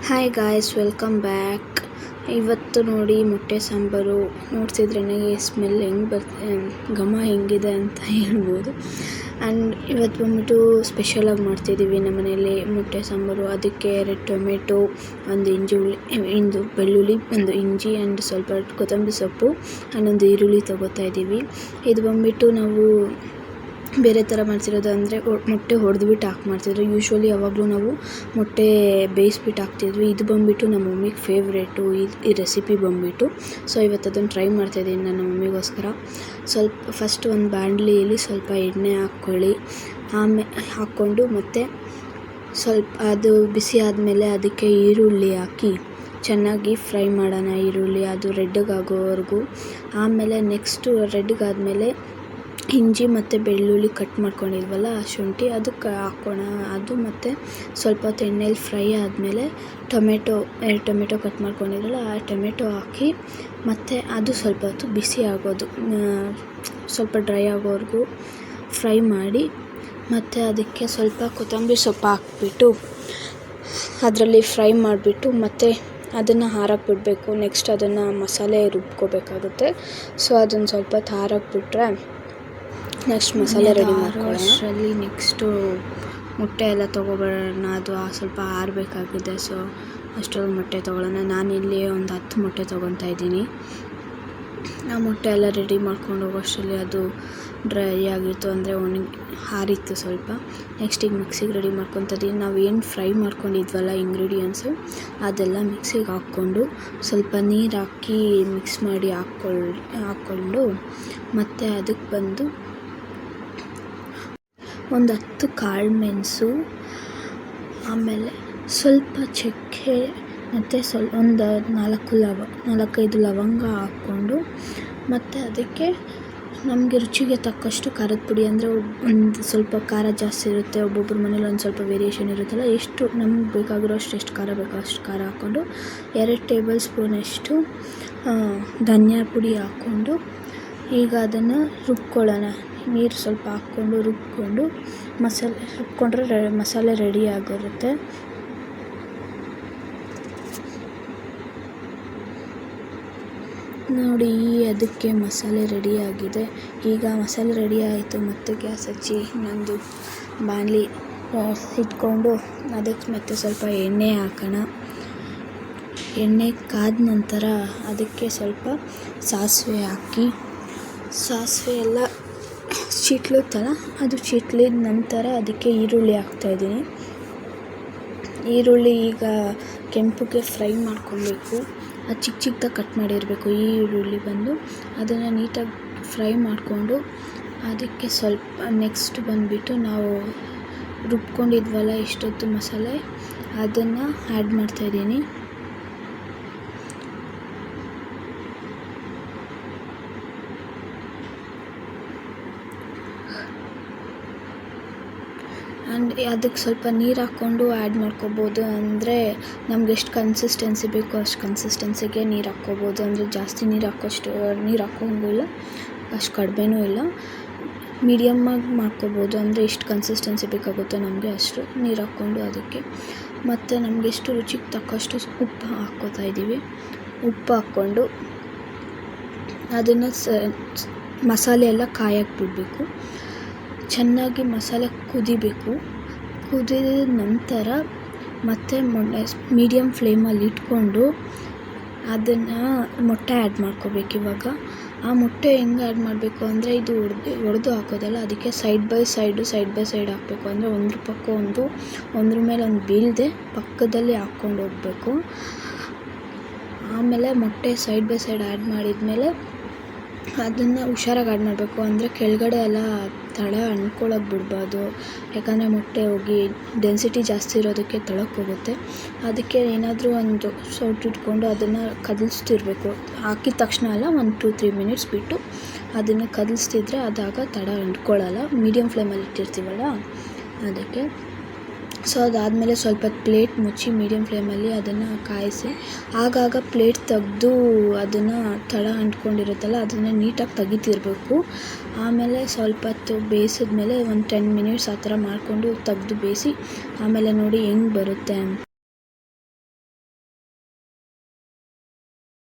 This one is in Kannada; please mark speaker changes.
Speaker 1: Hi guys, welcome back. ಇವತ್ತು ನೋಡಿ ಮೊಟ್ಟೆ ಸಾಂಬಾರು ನೋಡ್ತಿದ್ರೆ ನನಗೆ ಸ್ಮೆಲ್ ಘಮ ಹೆಂಗಿದೆ ಅಂತ ಹೇಳ್ಬೋದು. ಆ್ಯಂಡ್ ಇವತ್ತು ಬಂದ್ಬಿಟ್ಟು ಸ್ಪೆಷಲಾಗಿ ಮಾಡ್ತಿದ್ದೀವಿ ನಮ್ಮ ಮನೆಯಲ್ಲಿ ಮೊಟ್ಟೆ ಸಾಂಬಾರು. ಅದಕ್ಕೆ 2 ಟೊಮೆಟೊ, ಒಂದು ಬೆಳ್ಳುಳ್ಳಿ, ಒಂದು ಇಂಚಿ ಆ್ಯಂಡ್ ಸ್ವಲ್ಪ ಕೊತ್ತಂಬರಿ ಸೊಪ್ಪು ಆ್ಯಂಡ್ ಒಂದು ಈರುಳ್ಳಿ ತೊಗೋತಾ ಇದ್ದೀವಿ. ಇದು ಬಂದ್ಬಿಟ್ಟು ನಾವು ಬೇರೆ ಥರ ಮಾಡ್ತಿರೋದು ಅಂದರೆ ಮೊಟ್ಟೆ ಹೊಡೆದ್ಬಿಟ್ಟು ಮಾಡ್ತಿದ್ರು. ಯೂಶ್ವಲಿ ಯಾವಾಗಲೂ ನಾವು ಮೊಟ್ಟೆ ಬೇಯಿಸ್ಬಿಟ್ಟು ಹಾಕ್ತಿದ್ವಿ. ಇದು ಬಂದುಬಿಟ್ಟು ನಮ್ಮ ಮಮ್ಮಿಗೆ ಫೇವ್ರೇಟು ಈ ರೆಸಿಪಿ ಬಂದುಬಿಟ್ಟು. ಸೊ ಇವತ್ತು ಅದನ್ನು ಟ್ರೈ ಮಾಡ್ತಾಯಿದ್ದೀನಿ ನನ್ನ ಮಮ್ಮಿಗೋಸ್ಕರ. ಫಸ್ಟ್ ಒಂದು ಬಾಣಲಿಯಲ್ಲಿ ಸ್ವಲ್ಪ ಎಣ್ಣೆ ಹಾಕ್ಕೊಳ್ಳಿ. ಹಾಕ್ಕೊಂಡು ಮತ್ತು ಸ್ವಲ್ಪ ಅದು ಬಿಸಿ ಆದಮೇಲೆ ಅದಕ್ಕೆ ಈರುಳ್ಳಿ ಹಾಕಿ ಚೆನ್ನಾಗಿ ಫ್ರೈ ಮಾಡೋಣ. ಈರುಳ್ಳಿ ಅದು ರೆಡ್ಡಗಾಗೋವರೆಗೂ. ಆಮೇಲೆ ನೆಕ್ಸ್ಟು ರೆಡ್ಡಗಾದಮೇಲೆ ಇಂಚಿ ಮತ್ತು ಬೆಳ್ಳುಳ್ಳಿ ಕಟ್ ಮಾಡ್ಕೊಂಡಿದ್ವಲ್ಲ, ಶುಂಠಿ ಅದಕ್ಕೆ ಹಾಕೋಣ. ಅದು ಮತ್ತು ಸ್ವಲ್ಪ ಹೊತ್ತು ಎಣ್ಣೆಲಿ ಫ್ರೈ ಆದಮೇಲೆ ಟೊಮೆಟೊ 2 ಟೊಮೆಟೊ ಕಟ್ ಮಾಡ್ಕೊಂಡಿದ್ವಲ್ಲ, ಆ ಟೊಮೆಟೊ ಹಾಕಿ ಮತ್ತು ಅದು ಸ್ವಲ್ಪ ಹೊತ್ತು ಬಿಸಿ ಆಗೋದು, ಸ್ವಲ್ಪ ಡ್ರೈ ಆಗೋವರೆಗೂ ಫ್ರೈ ಮಾಡಿ ಮತ್ತು ಅದಕ್ಕೆ ಸ್ವಲ್ಪ ಕೊತ್ತಂಬರಿ ಸೊಪ್ಪು ಹಾಕ್ಬಿಟ್ಟು ಅದರಲ್ಲಿ ಫ್ರೈ ಮಾಡಿಬಿಟ್ಟು ಮತ್ತು ಅದನ್ನು ಆರಕ್ಕೆ ಬಿಡಬೇಕು. ನೆಕ್ಸ್ಟ್ ಅದನ್ನು ಮಸಾಲೆ ರುಬ್ಕೋಬೇಕಾಗುತ್ತೆ. ಸೊ ಅದನ್ನು ಸ್ವಲ್ಪ ಹೊತ್ತು ಆರಕ್ಕೆ ಬಿಟ್ಟರೆ ನೆಕ್ಸ್ಟ್ ಮಸಾಲೆ ರೆಡಿ ಮಾಡ್ಕೊಳ್ಳೋಷ್ಟರಲ್ಲಿ ನೆಕ್ಸ್ಟು ಮೊಟ್ಟೆ ಎಲ್ಲ ತೊಗೊಬರೋಣ. ಅದು ಸ್ವಲ್ಪ ಆರಬೇಕಾಗಿದೆ. ಸೊ ಅಷ್ಟರಲ್ಲಿ ಮೊಟ್ಟೆ ತೊಗೊಳ್ಳೋಣ. ನಾನಿಲ್ಲಿ ಒಂದು 10 ಮೊಟ್ಟೆ ತೊಗೊತಾ ಇದ್ದೀನಿ. ಆ ಮೊಟ್ಟೆ ಎಲ್ಲ ರೆಡಿ ಮಾಡ್ಕೊಂಡು ಹೋಗೋಷ್ಟರಲ್ಲಿ ಅದು ಡ್ರೈ ಆಗಿತ್ತು, ಅಂದರೆ ಆರಿತ್ತು ಸ್ವಲ್ಪ. ನೆಕ್ಸ್ಟ್ ಈಗ ಮಿಕ್ಸಿಗೆ ರೆಡಿ ಮಾಡ್ಕೊತಿದ್ದೀನಿ. ನಾವು ಏನು ಫ್ರೈ ಮಾಡ್ಕೊಂಡಿದ್ವಲ್ಲ ಇಂಗ್ರೀಡಿಯೆಂಟ್ಸು, ಅದೆಲ್ಲ ಮಿಕ್ಸಿಗೆ ಹಾಕ್ಕೊಂಡು ಸ್ವಲ್ಪ ನೀರು ಹಾಕಿ ಮಿಕ್ಸ್ ಮಾಡಿ ಹಾಕ್ಕೊಂಡು ಮತ್ತು ಅದಕ್ಕೆ ಬಂದು ಒಂದು 10 ಕಾಳು ಮೆಣಸು, ಆಮೇಲೆ ಸ್ವಲ್ಪ ಚಕ್ಕೆ ಮತ್ತು ಒಂದು 4-5 ಲವಂಗ ಹಾಕ್ಕೊಂಡು ಮತ್ತು ಅದಕ್ಕೆ ನಮಗೆ ರುಚಿಗೆ ತಕ್ಕಷ್ಟು ಖಾರದ ಪುಡಿ, ಅಂದರೆ ಒಂದು ಸ್ವಲ್ಪ ಖಾರ ಜಾಸ್ತಿ ಇರುತ್ತೆ, ಒಬ್ಬೊಬ್ಬರ ಮನೇಲಿ ಒಂದು ಸ್ವಲ್ಪ ವೇರಿಯೇಷನ್ ಇರುತ್ತಲ್ಲ, ಎಷ್ಟು ನಮ್ಗೆ ಬೇಕಾಗಿರೋಷ್ಟು ಎಷ್ಟು ಖಾರ ಬೇಕೋ ಅಷ್ಟು ಖಾರ ಹಾಕ್ಕೊಂಡು 2 ಟೇಬಲ್ ಸ್ಪೂನಷ್ಟು ಧನಿಯಾ ಪುಡಿ ಹಾಕ್ಕೊಂಡು ಈಗ ಅದನ್ನು ರುಬ್ಕೊಳ್ಳೋಣ. ನೀರು ಸ್ವಲ್ಪ ಹಾಕ್ಕೊಂಡು ರುಬ್ಕೊಂಡು ರುಬ್ಕೊಂಡ್ರೆ ಮಸಾಲೆ ರೆಡಿ ಆಗಿರುತ್ತೆ. ನೋಡಿ, ಅದಕ್ಕೆ ಮಸಾಲೆ ರೆಡಿಯಾಗಿದೆ. ಈಗ ಮಸಾಲೆ ರೆಡಿ ಆಯಿತು. ಮತ್ತು ಗ್ಯಾಸ್ ಹಚ್ಚಿ ಇನ್ನೊಂದು ಬಾಣಲಿ ಇಟ್ಕೊಂಡು ಅದಕ್ಕೆ ಮತ್ತೆ ಸ್ವಲ್ಪ ಎಣ್ಣೆ ಹಾಕೋಣ. ಎಣ್ಣೆ ಕಾದ ನಂತರ ಅದಕ್ಕೆ ಸ್ವಲ್ಪ ಸಾಸಿವೆ ಹಾಕಿ, ಸಾಸಿವೆ ಎಲ್ಲ ಚಿಟ್ಲುತ್ತಲ್ಲ, ಅದು ಚಿಟ್ಲಿದ ನಂತರ ಅದಕ್ಕೆ ಈರುಳ್ಳಿ ಹಾಕ್ತಾಯಿದ್ದೀನಿ. ಈರುಳ್ಳಿ ಈಗ ಕೆಂಪಗೆ ಫ್ರೈ ಮಾಡ್ಕೊಬೇಕು. ಅದು ಚಿಕ್ಕದಾಗಿ ಕಟ್ ಮಾಡಿರಬೇಕು ಈ ಈರುಳ್ಳಿ ಬಂದು. ಅದನ್ನು ನೀಟಾಗಿ ಫ್ರೈ ಮಾಡಿಕೊಂಡು ಅದಕ್ಕೆ ಸ್ವಲ್ಪ ನೆಕ್ಸ್ಟ್ ಬಂದುಬಿಟ್ಟು ನಾವು ರುಬ್ಕೊಂಡಿದ್ವಲ್ಲ ಇಷ್ಟೊತ್ತು ಮಸಾಲೆ, ಅದನ್ನು ಆ್ಯಡ್ ಮಾಡ್ತಾಯಿದ್ದೀನಿ. ಆ್ಯಂಡ್ ಅದಕ್ಕೆ ಸ್ವಲ್ಪ ನೀರು ಹಾಕ್ಕೊಂಡು ಆ್ಯಡ್ ಮಾಡ್ಕೊಬೋದು. ಅಂದರೆ ನಮ್ಗೆ ಎಷ್ಟು ಕನ್ಸಿಸ್ಟೆನ್ಸಿ ಬೇಕೋ ಅಷ್ಟು ಕನ್ಸಿಸ್ಟೆನ್ಸಿಗೆ ನೀರು ಹಾಕ್ಕೊಬೋದು. ಅಂದರೆ ಜಾಸ್ತಿ ನೀರು ಹಾಕೋಂಗಿಲ್ಲ, ಅಷ್ಟು ಕಡಿಮೆನೂ ಇಲ್ಲ, ಮೀಡಿಯಮ್ಮಾಗಿ ಮಾಡ್ಕೊಬೋದು. ಅಂದರೆ ಎಷ್ಟು ಕನ್ಸಿಸ್ಟೆನ್ಸಿ ಬೇಕಾಗುತ್ತೋ ನಮಗೆ ಅಷ್ಟು ನೀರು ಹಾಕ್ಕೊಂಡು ಅದಕ್ಕೆ ಮತ್ತು ನಮಗೆ ಎಷ್ಟು ರುಚಿಗೆ ತಕ್ಕಷ್ಟು ಉಪ್ಪು ಹಾಕ್ಕೋತಾ ಇದ್ದೀವಿ. ಉಪ್ಪು ಹಾಕ್ಕೊಂಡು ಅದನ್ನು ಮಸಾಲೆ ಎಲ್ಲ ಕಾಯಕ್ಕೆ ಬಿಡಬೇಕು. ಚೆನ್ನಾಗಿ ಮಸಾಲೆ ಕುದಿಬೇಕು. ಕುದಿದ ನಂತರ ಮತ್ತೆ ಮೀಡಿಯಮ್ ಫ್ಲೇಮಲ್ಲಿ ಇಟ್ಕೊಂಡು ಅದನ್ನು ಮೊಟ್ಟೆ ಆ್ಯಡ್ ಮಾಡ್ಕೋಬೇಕು. ಇವಾಗ ಆ ಮೊಟ್ಟೆ ಹೆಂಗೆ ಆ್ಯಡ್ ಮಾಡಬೇಕು ಅಂದರೆ, ಇದು ಒಡೆದು ಹಾಕೋದಲ್ಲ, ಅದಕ್ಕೆ ಸೈಡ್ ಬೈ ಸೈಡ್ ಹಾಕಬೇಕು. ಅಂದರೆ ಒಂದ್ರ ಪಕ್ಕ ಒಂದ್ರ ಮೇಲೆ ಒಂದು ಬೀಳದೆ ಪಕ್ಕದಲ್ಲಿ ಹಾಕ್ಕೊಂಡು ಹೋಗಬೇಕು. ಆಮೇಲೆ ಮೊಟ್ಟೆ ಸೈಡ್ ಬೈ ಸೈಡ್ ಆ್ಯಡ್ ಮಾಡಿದ್ಮೇಲೆ ಅದನ್ನು ಹುಷಾರಾಗಿ ಆ್ಯಡ್ ಮಾಡಬೇಕು. ಅಂದರೆ ಕೆಳಗಡೆ ಎಲ್ಲ ತಳ ಅಂಟ್ಕೊಳ್ಳೋಕೆ ಬಿಡಬಾರ್ದು. ಯಾಕಂದರೆ ಮೊಟ್ಟೆ ಹೋಗಿ ಡೆನ್ಸಿಟಿ ಜಾಸ್ತಿ ಇರೋದಕ್ಕೆ ತಳಕ್ಕೆ ಹೋಗುತ್ತೆ. ಅದಕ್ಕೆ ಏನಾದರೂ ಒಂದು ಸೌಟು ಇಟ್ಕೊಂಡು ಅದನ್ನು ಕದಲಿಸ್ತಿರ್ಬೇಕು. ಹಾಕಿದ ತಕ್ಷಣ ಅಲ್ಲ, ಒಂದು 2-3 ಮಿನಿಟ್ಸ್ ಬಿಟ್ಟು ಅದನ್ನು ಕದಲಿಸ್ತಿದ್ರೆ ಅದಾಗ ತಳ ಅಂಟ್ಕೊಳ್ಳಲ್ಲ. ಮೀಡಿಯಮ್ ಫ್ಲೇಮಲ್ಲಿ ಇಟ್ಟಿರ್ತೀವಲ್ಲ ಅದಕ್ಕೆ. ಸೊ ಅದಾದಮೇಲೆ ಸ್ವಲ್ಪ ಪ್ಲೇಟ್ ಮುಚ್ಚಿ ಮೀಡಿಯಮ್ ಫ್ಲೇಮಲ್ಲಿ ಅದನ್ನು ಕಾಯಿಸಿ, ಆಗಾಗ ಪ್ಲೇಟ್ ತೆಗೆದು ಅದನ್ನು ತಳ ಅಂಟ್ಕೊಂಡಿರುತ್ತಲ್ಲ ಅದನ್ನು ನೀಟಾಗಿ ತೆಗಿತಿರ್ಬೇಕು. ಆಮೇಲೆ ಸ್ವಲ್ಪ ಹೊತ್ತು ಬೇಯಿಸಿದ್ಮೇಲೆ ಒಂದು 10 ಮಿನಿಟ್ಸ್ ಆ ಥರ ಮಾಡಿಕೊಂಡು ತೆಗೆದು ಬೇಯಿಸಿ ಆಮೇಲೆ ನೋಡಿ ಹೆಂಗೆ ಬರುತ್ತೆ ಅಂತ.